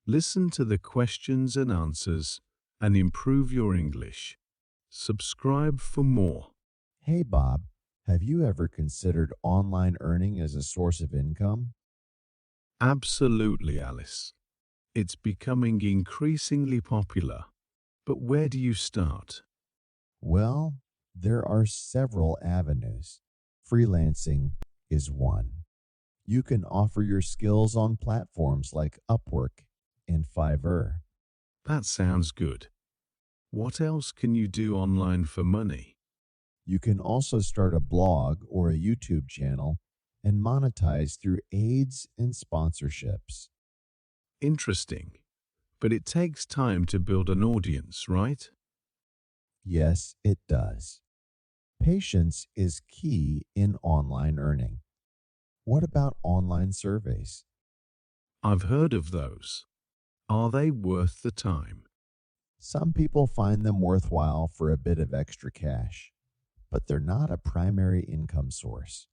Listen to the questions and answers and improve your English. Subscribe for more. Hey Bob, have you ever considered online earning as a source of income? Absolutely, Alice. It's becoming increasingly popular. But where do you start? Well, there are several avenues. Freelancing is one. You can offer your skills on platforms like Upwork and Fiverr. That sounds good. What else can you do online for money? You can also start a blog or a YouTube channel and monetize through ads and sponsorships. Interesting. But it takes time to build an audience, right? Yes, it does. Patience is key in online earning. What about online surveys? I've heard of those. Are they worth the time? Some people find them worthwhile for a bit of extra cash, but they're not a primary income source.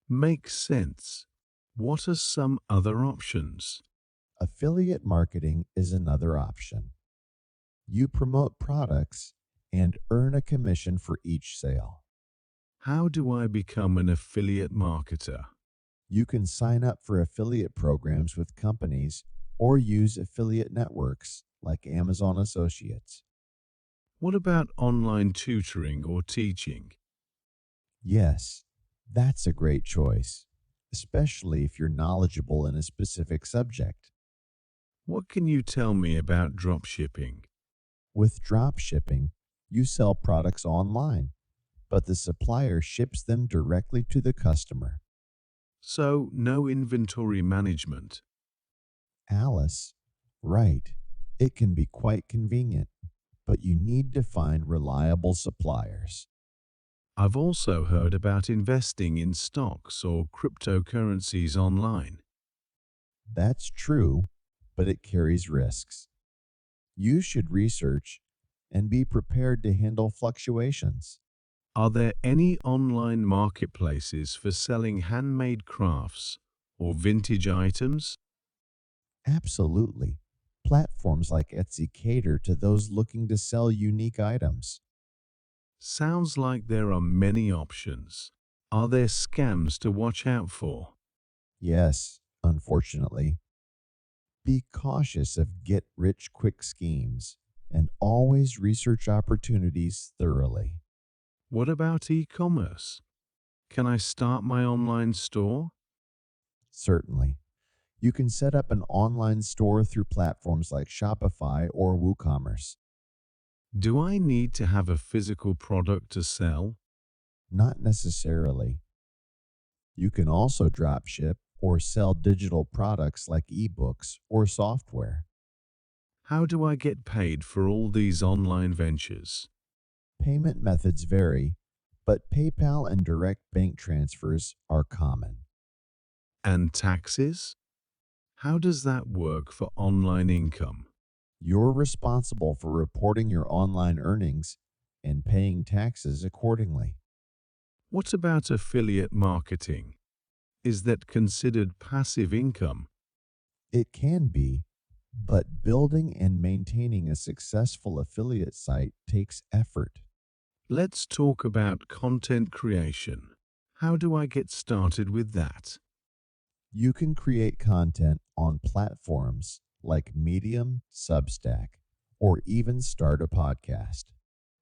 Makes sense. What are some other options? Affiliate marketing is another option. You promote products and earn a commission for each sale. How do I become an affiliate marketer? You can sign up for affiliate programs with companies or use affiliate networks like Amazon Associates. What about online tutoring or teaching? Yes, that's a great choice, especially if you're knowledgeable in a specific subject. What can you tell me about dropshipping? With drop shipping, you sell products online, but the supplier ships them directly to the customer. So, no inventory management. Alice, right, it can be quite convenient, but you need to find reliable suppliers. I've also heard about investing in stocks or cryptocurrencies online. That's true, but it carries risks. You should research and be prepared to handle fluctuations. Are there any online marketplaces for selling handmade crafts or vintage items? Absolutely. Platforms like Etsy cater to those looking to sell unique items. Sounds like there are many options. Are there scams to watch out for? Yes, unfortunately. Be cautious of get rich quick schemes and always research opportunities thoroughly. What about e-commerce? Can I start my online store? Certainly. You can set up an online store through platforms like Shopify or WooCommerce. Do I need to have a physical product to sell? Not necessarily. You can also drop ship or sell digital products like ebooks or software. How do I get paid for all these online ventures? Payment methods vary, but PayPal and direct bank transfers are common. And taxes? How does that work for online income? You're responsible for reporting your online earnings and paying taxes accordingly. What about affiliate marketing? Is that considered passive income? It can be, but building and maintaining a successful affiliate site takes effort. Let's talk about content creation. How do I get started with that? You can create content on platforms like Medium, Substack, or even start a podcast.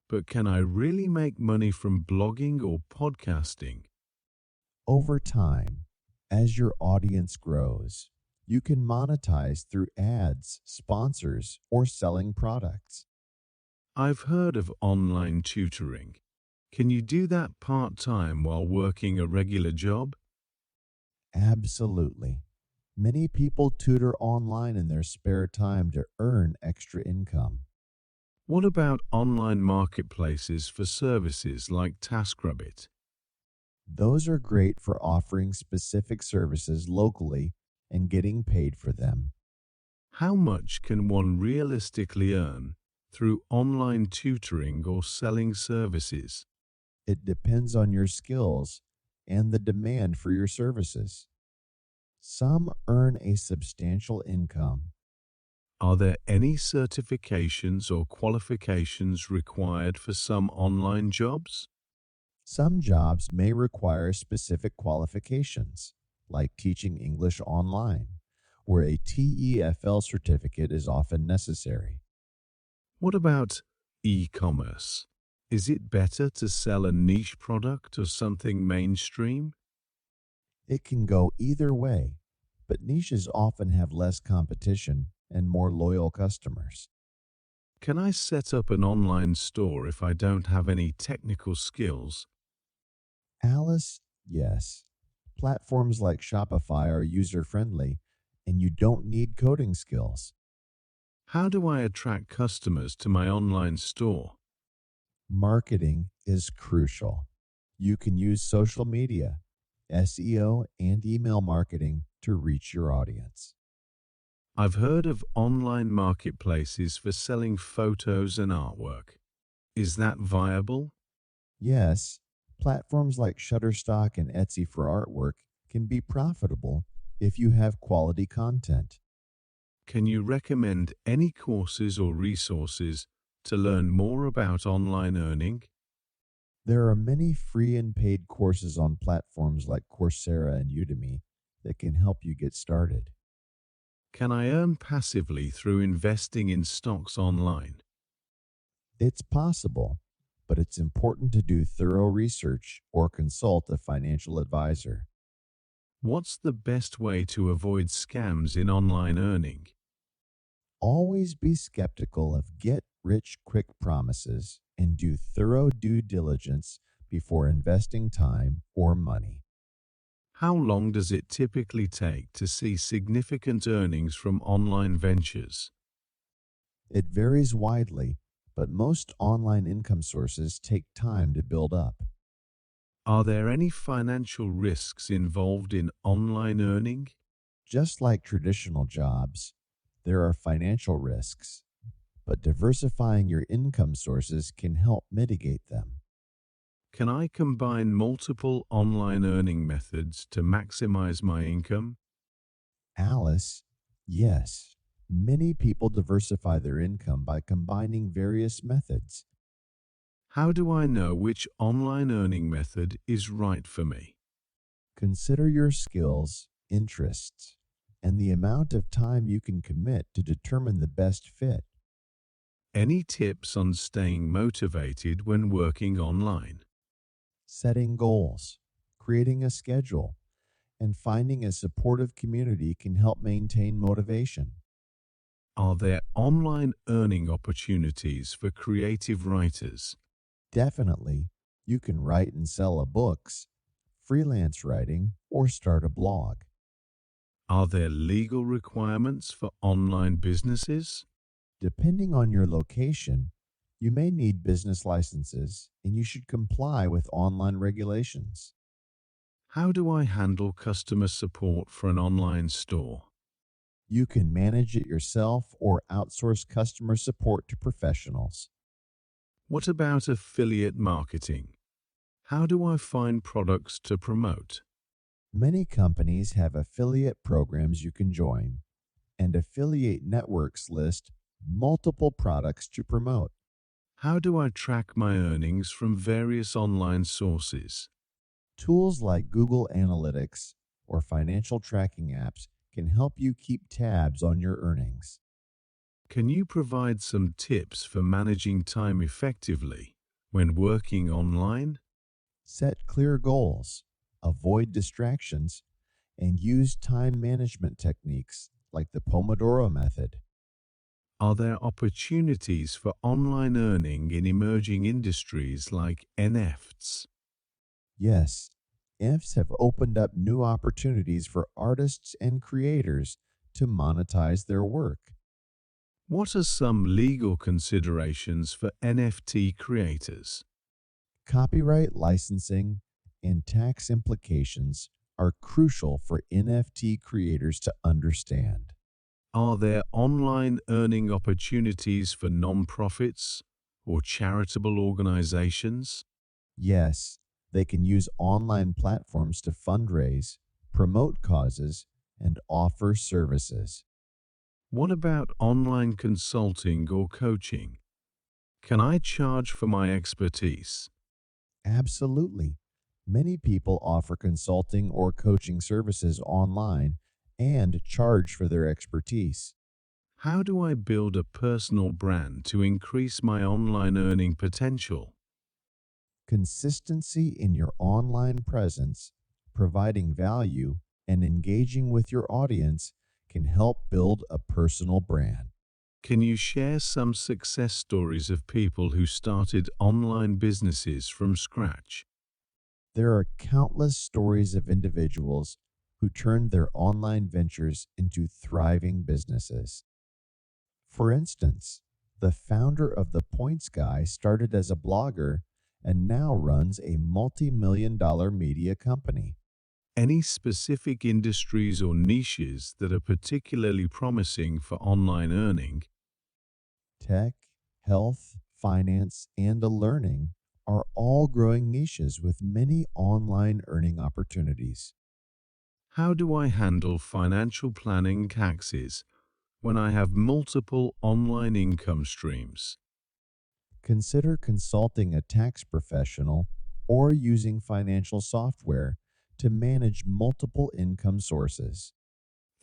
But can I really make money from blogging or podcasting? Over time, as your audience grows, you can monetize through ads, sponsors, or selling products. I've heard of online tutoring. Can you do that part-time while working a regular job? Absolutely. Many people tutor online in their spare time to earn extra income. What about online marketplaces for services like TaskRabbit? Those are great for offering specific services locally and getting paid for them. How much can one realistically earn through online tutoring or selling services? It depends on your skills and the demand for your services. Some earn a substantial income, Are there any certifications or qualifications required for some online jobs? Some jobs may require specific qualifications, like teaching English online, where a TEFL certificate is often necessary. What about e-commerce? Is it better to sell a niche product or something mainstream? It can go either way, but niches often have less competition and more loyal customers. Can I set up an online store if I don't have any technical skills? Alice, yes. Platforms like Shopify are user friendly and you don't need coding skills. How do I attract customers to my online store? Marketing is crucial. You can use social media, SEO, and email marketing to reach your audience. I've heard of online marketplaces for selling photos and artwork. Is that viable? Yes, platforms like Shutterstock and Etsy for artwork can be profitable if you have quality content. Can you recommend any courses or resources to learn more about online earning? There are many free and paid courses on platforms like Coursera and Udemy that can help you get started. Can I earn passively through investing in stocks online? It's possible, but it's important to do thorough research or consult a financial advisor. What's the best way to avoid scams in online earning? Always be skeptical of get rich quick promises and do thorough due diligence before investing time or money. How long does it typically take to see significant earnings from online ventures? It varies widely, but most online income sources take time to build up. Are there any financial risks involved in online earning? Just like traditional jobs, there are financial risks, but diversifying your income sources can help mitigate them. Can I combine multiple online earning methods to maximize my income? Alice, yes. Many people diversify their income by combining various methods. How do I know which online earning method is right for me? Consider your skills, interests, and the amount of time you can commit to determine the best fit. Any tips on staying motivated when working online? Setting goals, creating a schedule, and finding a supportive community can help maintain motivation. Are there online earning opportunities for creative writers? Definitely, you can write and sell books, freelance writing, or start a blog. Are there legal requirements for online businesses? Depending on your location, you may need business licenses and you should comply with online regulations. How do I handle customer support for an online store? You can manage it yourself or outsource customer support to professionals. What about affiliate marketing? How do I find products to promote? Many companies have affiliate programs you can join, and affiliate networks list multiple products to promote. How do I track my earnings from various online sources? Tools like Google Analytics or financial tracking apps can help you keep tabs on your earnings. Can you provide some tips for managing time effectively when working online? Set clear goals, avoid distractions, and use time management techniques like the Pomodoro method. Are there opportunities for online earning in emerging industries like NFTs? Yes, IFs have opened up new opportunities for artists and creators to monetize their work. What are some legal considerations for NFT creators? Copyright licensing and tax implications are crucial for NFT creators to understand. Are there online earning opportunities for nonprofits or charitable organizations? Yes, they can use online platforms to fundraise, promote causes, and offer services. What about online consulting or coaching? Can I charge for my expertise? Absolutely. Many people offer consulting or coaching services online and charge for their expertise. How do I build a personal brand to increase my online earning potential? Consistency in your online presence, providing value, and engaging with your audience can help build a personal brand. Can you share some success stories of people who started online businesses from scratch? There are countless stories of individuals who turned their online ventures into thriving businesses. For instance, the founder of The Points Guy started as a blogger and now runs a multi-million-dollar media company. Any specific industries or niches that are particularly promising for online earning? Tech, health, finance, and learning are all growing niches with many online earning opportunities. How do I handle financial planning taxes when I have multiple online income streams? Consider consulting a tax professional or using financial software to manage multiple income sources.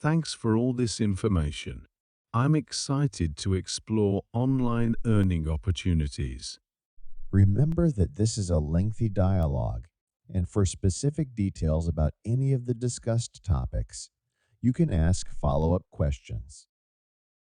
Thanks for all this information. I'm excited to explore online earning opportunities. Remember that this is a lengthy dialogue, and for specific details about any of the discussed topics, you can ask follow up questions.